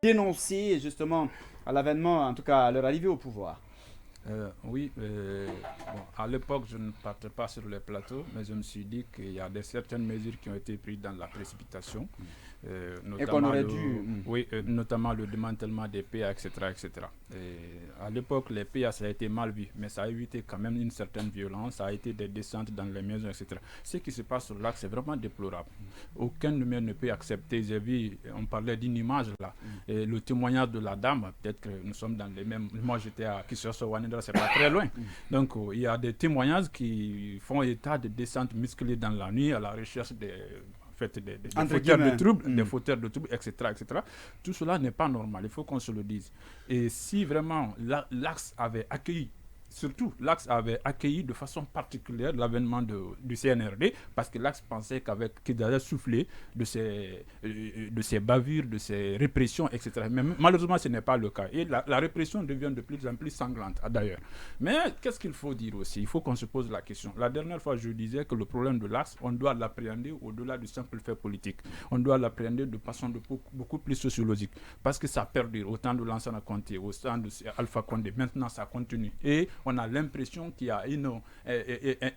dénoncé justement à l'avènement, en tout cas à leur arrivée au pouvoir? Oui, bon, à l'époque, je ne partais pas sur les plateaux, mais je me suis dit qu'il y a certaines mesures qui ont été prises dans la précipitation, Et qu'on notamment, aurait dû... oui, notamment le démantèlement des PA, etc., etc. Et à l'époque, les PA, ça a été mal vu, mais ça a évité quand même une certaine violence, ça a été des descentes dans les maisons, etc. Ce qui se passe sur l'axe, c'est vraiment déplorable. Aucun humain ne peut accepter. J'ai vu, on parlait d'une image là, et le témoignage de la dame, peut-être que nous sommes dans les mêmes. Moi, j'étais à Kissoso-Wanidra, c'est pas très loin. Donc, il y a des témoignages qui font état de descentes musclées dans la nuit à la recherche des fauteurs de troubles, des fauteurs de troubles, etc., etc. Tout cela n'est pas normal, il faut qu'on se le dise. Et si vraiment l'axe avait accueilli, surtout l'axe avait accueilli de façon particulière l'avènement du CNRD, parce que l'axe pensait qu'il allait souffler de ces bavures, de ces répressions, etc. Mais malheureusement, ce n'est pas le cas. Et la répression devient de plus en plus sanglante, d'ailleurs. Mais qu'est-ce qu'il faut dire aussi? Il faut qu'on se pose la question. La dernière fois, je disais que le problème de l'axe, on doit l'appréhender au-delà du simple fait politique. On doit l'appréhender de façon beaucoup plus sociologique, parce que ça perdure. Au temps de Lansana Conté, au temps de Alpha Condé, maintenant ça continue. Et on a l'impression qu'il y a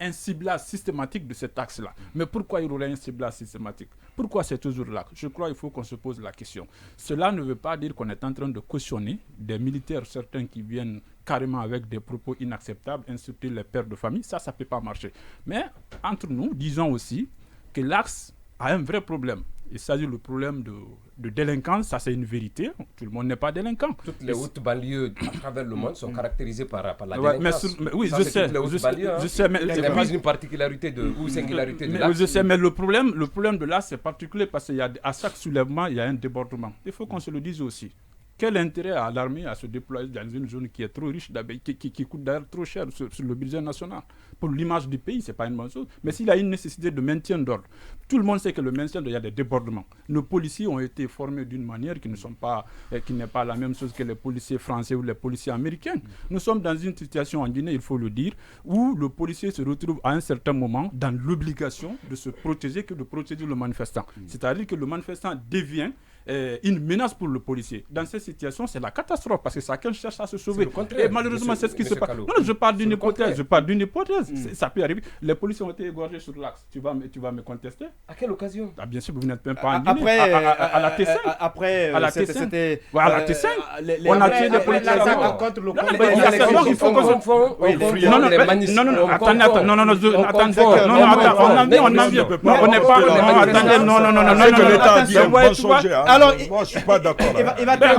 un ciblage systématique de cet axe-là. Mais pourquoi il y aurait un ciblage systématique? Pourquoi c'est toujours là? Je crois qu'il faut qu'on se pose la question. Cela ne veut pas dire qu'on est en train de cautionner des militaires, certains qui viennent carrément avec des propos inacceptables, insulter les pères de famille. Ça ne peut pas marcher. Mais entre nous, disons aussi que l'axe a un vrai problème. Il s'agit du problème de délinquance, ça c'est une vérité. Tout le monde n'est pas délinquant. Toutes les hautes banlieues à travers le monde sont caractérisées par la délinquance. Oui, je sais. Mais il n'y a pas une particularité ou singularité de l'axe. Je sais, mais le problème de l'axe c'est particulier parce qu'à chaque soulèvement, il y a un débordement. Il faut qu'on se le dise aussi. Quel intérêt a l'armée à se déployer dans une zone qui est trop riche, qui coûte d'ailleurs trop cher sur le budget national? Pour l'image du pays, ce n'est pas une bonne chose. Mais s'il y a une nécessité de maintien d'ordre, tout le monde sait que le maintien d'ordre, il y a des débordements. Nos policiers ont été formés d'une manière qui n'est pas la même chose que les policiers français ou les policiers américains. Nous sommes dans une situation en Guinée, il faut le dire, où le policier se retrouve à un certain moment dans l'obligation de se protéger que de protéger le manifestant. C'est-à-dire que le manifestant devient une menace pour le policier. Dans cette situation, c'est la catastrophe parce que chacun cherche à se sauver. Et malheureusement, c'est ce qui se passe. Non, je parle d'une hypothèse. Ça peut arriver. Les policiers ont été égorgés sur l'axe. Tu vas me contester? À quelle occasion? Bien sûr, vous n'êtes même pas en Guinée. À la T5. Après, à la T5. C'était... À la T5. On a tué des policiers. Contre le il faut non, attendez. On n'en vient pas. On n'est pas... Attendez, non. Alors, moi, je suis pas d'accord.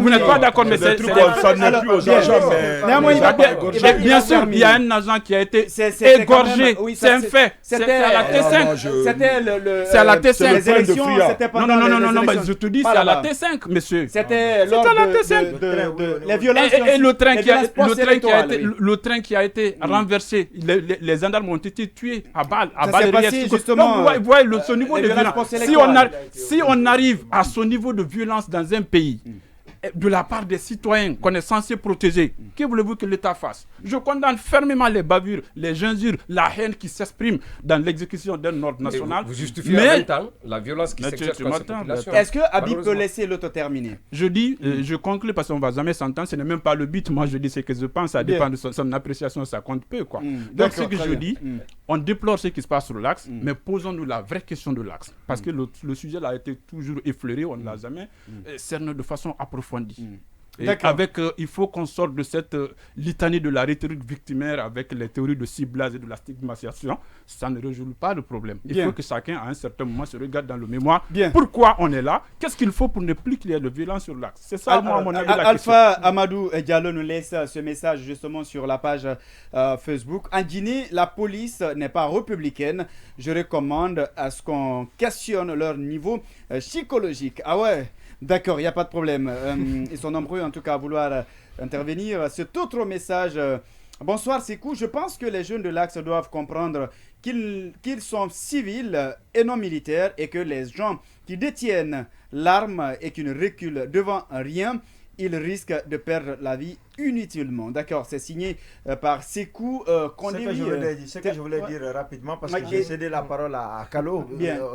Vous n'êtes pas d'accord, mais c'est ça n'est plus aux agents. Bien sûr, il y a un agent qui a été égorgé. C'est un fait. C'est à la T5. C'est à la T5. Les élections, c'était pas non, je te dis, c'est à la T5, monsieur. C'était lors de les violences. Et le train qui a été renversé, les gendarmes ont été tués à balles réelles. Justement. Donc, vous voyez ce niveau de violence. Si on arrive à ce niveau de violence dans un pays, de la part des citoyens qu'on est censé protéger, que voulez-vous que l'État fasse? Je condamne fermement les bavures, les injures, la haine qui s'exprime dans l'exécution d'un ordre national. Vous justifiez en même temps la violence qui s'exerce contre cette population. Est-ce que Habib peut laisser l'auto-terminer? Je dis, je conclue parce qu'on ne va jamais s'entendre, ce n'est même pas le but. Moi, je dis ce que je pense, ça dépend de son appréciation, ça compte peu. Donc, ce que je dis, on déplore ce qui se passe sur l'axe, mais posons-nous la vraie question de l'axe. Parce que le sujet là a été toujours effleuré, on ne l'a jamais cerné de façon approfondie. Et il faut qu'on sorte de cette litanie de la rhétorique victimaire avec les théories de ciblage et de la stigmatisation. Ça ne résout pas le problème. Il faut que chacun, à un certain moment, se regarde dans le mémoire. Pourquoi on est là? Qu'est-ce qu'il faut pour ne plus qu'il y ait de violence sur l'axe? C'est ça, moi, à mon avis, la question. Alpha Amadou Diallo nous laisse ce message justement sur la page Facebook. En Guinée, la police n'est pas républicaine. Je recommande à ce qu'on questionne leur niveau psychologique. Ah ouais? D'accord, il n'y a pas de problème. Ils sont nombreux en tout cas à vouloir intervenir. Cet autre message, bonsoir Sekou, je pense que les jeunes de l'Axe doivent comprendre qu'ils sont civils et non militaires et que les gens qui détiennent l'arme et qui ne reculent devant rien, ils risquent de perdre la vie inutilement. D'accord, c'est signé par Sekou Kondemi. Ce que je voulais dire rapidement, parce que j'ai cédé la parole à Kalo,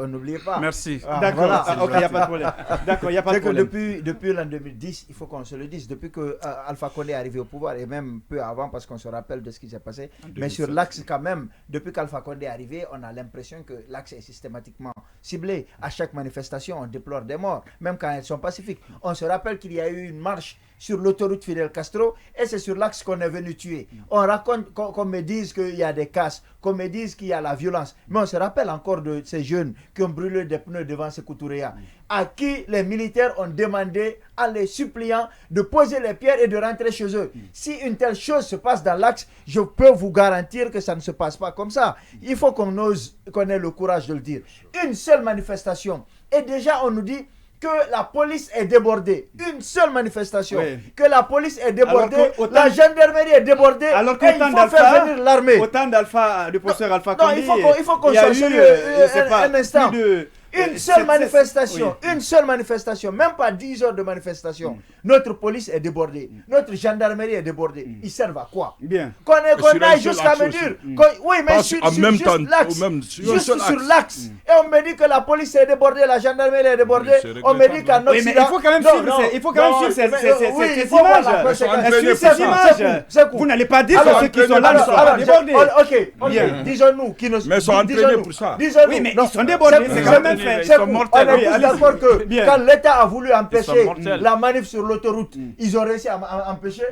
n'oubliez pas. Merci. D'accord, ok, il n'y a pas de problème. D'accord, il n'y a pas de problème. Depuis l'an 2010, il faut qu'on se le dise, depuis que Alpha Condé est arrivé au pouvoir, et même peu avant, parce qu'on se rappelle de ce qui s'est passé, mais sur l'axe quand même, depuis qu'Alpha Condé est arrivé, on a l'impression que l'axe est systématiquement ciblé. À chaque manifestation, on déplore des morts, même quand elles sont pacifiques. On se rappelle qu'il y a eu une marche sur l'autoroute Fidel Castro, et c'est sur l'axe qu'on est venu tuer. On raconte qu'on me dise qu'il y a des casses, qu'on me dise qu'il y a la violence, mais on se rappelle encore de ces jeunes qui ont brûlé des pneus devant Sékou Touréa, à qui les militaires ont demandé, en les suppliant, de poser les pierres et de rentrer chez eux. Si une telle chose se passe dans l'axe, je peux vous garantir que ça ne se passe pas comme ça. Il faut qu'on ait le courage de le dire. Une seule manifestation, et déjà on nous dit que la police est débordée. Une seule manifestation. Oui. Que la police est débordée, la gendarmerie est débordée, alors que et il faut faire venir l'armée. Autant d'Alpha, du professeur Alpha Condé, il faut qu'on soit sérieux un instant. Une seule manifestation, une seule manifestation, même pas 10 heures de manifestation. Notre police est débordée, notre gendarmerie est débordée. Ils servent à quoi? Bien. Qu'on aille jusqu'à me dire, oui, mais sur l'axe. Et on me dit que la police est débordée, la gendarmerie est débordée. On me dit qu'en Occident... Oui, mais il faut quand même suivre ces images. Vous n'allez pas dire que ceux qui sont là ne sont pas débordés. Ok, disons-nous qui ne sont pas... Mais ils sont entraînés pour ça. Oui, mais ils sont débordés, c'est quand même fait. On est tous d'accord que quand l'État a voulu empêcher la manif sur l'autoroute, ils ont réussi à empêcher.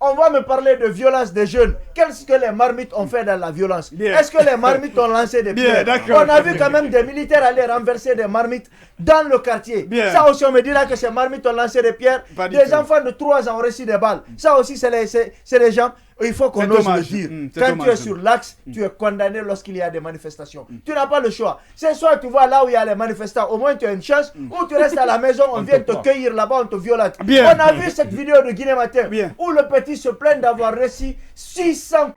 On va me parler de violence des jeunes. Qu'est-ce que les marmites ont fait dans la violence? Est-ce que les marmites ont lancé des pierres? On a vu quand même des militaires aller renverser des marmites dans le quartier. Ça aussi, on me dit là que ces marmites ont lancé des pierres. Des enfants de 3 ans ont reçu des balles. Ça aussi, c'est les gens. Il faut qu'on ose le dire. Quand tu es sur l'axe, tu es condamné lorsqu'il y a des manifestations. Tu n'as pas le choix. C'est soit tu vas là où il y a les manifestants, au moins tu as une chance, ou tu restes à la maison, on vient te cueillir là-bas, on te violente. On a vu cette vidéo de Guinée Matin où le petit se plaint d'avoir reçu 600